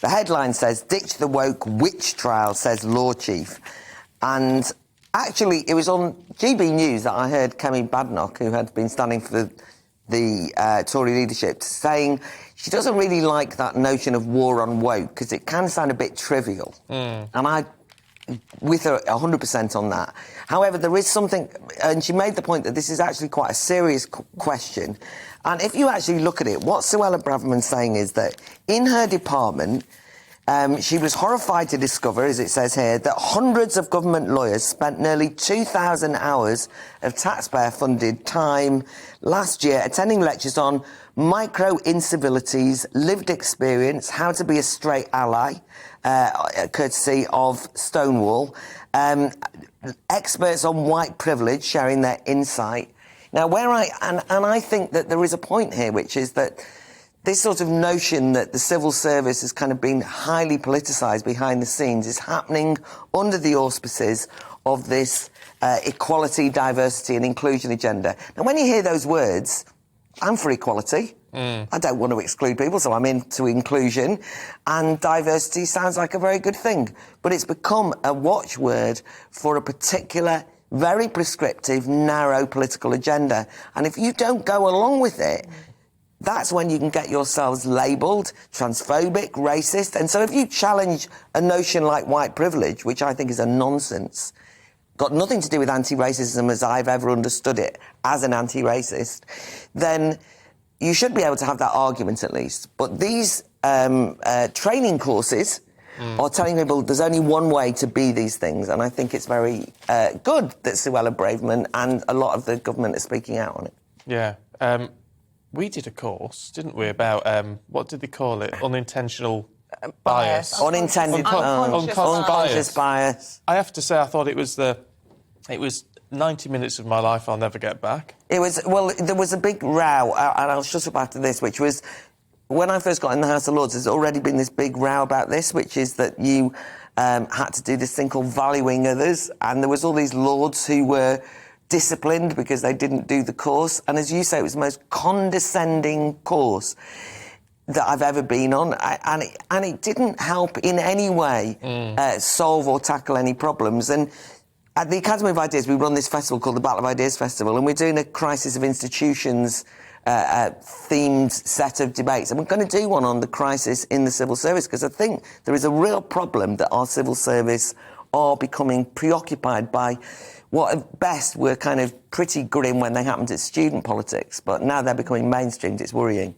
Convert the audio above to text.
The headline says, "Ditch the woke witch trial," says Law Chief. And actually, it was on GBNews that I heard Kemi Badenoch, who had been standing for the Tory leadership, saying she doesn't really like that notion of war on woke because it can sound a bit trivial. And I, with her 100% on that. However, there is something, and she made the point that this is actually quite a serious question. And if you actually look at it, what Suella Braverman's saying is that in her department, she was horrified to discover, as it says here, that hundreds of government lawyers spent nearly 2,000 hours of taxpayer-funded time last year attending lectures on micro-incivilities, lived experience, how to be a straight ally, courtesy of Stonewall, experts on white privilege sharing their insight. Now, I think that there is a point here, which is that this sort of notion that the civil service has kind of been highly politicised behind the scenes is happening under the auspices of this equality, diversity and inclusion agenda. Now, when you hear those words, I'm for equality. I don't want to exclude people, so I'm into inclusion. And diversity sounds like a very good thing. But it's become a watchword for a particular, very prescriptive, narrow political agenda. And if you don't go along with it, that's when you can get yourselves labelled transphobic, racist. And so if you challenge a notion like white privilege, which I think is a nonsense, got nothing to do with anti-racism as I've ever understood it as an anti-racist, then you should be able to have that argument at least. But these training courses are telling people there's only one way to be these things, and I think it's very good that Suella Braverman and a lot of the government are speaking out on it. Yeah. We did a course, didn't we, about, what did they call it? Unintentional bias. Unconscious bias. I have to say, I thought it was 90 minutes of my life I'll never get back. It was, well, there was a big row, and I'll shut up after this, which was, when I first got in the House of Lords, there's already been this big row about this, which is that you had to do this thing called valuing others, and there was all these lords who were disciplined because they didn't do the course, and as you say, it was the most condescending course that I've ever been on, and it didn't help in any way solve or tackle any problems. And at the Academy of Ideas, we run this festival called the Battle of Ideas Festival, and we're doing a Crisis of Institutions themed set of debates. And we're going to do one on the crisis in the civil service, because I think there is a real problem that our civil service are becoming preoccupied by what at best were kind of pretty grim when they happened to student politics, but now they're becoming mainstreamed. It's worrying.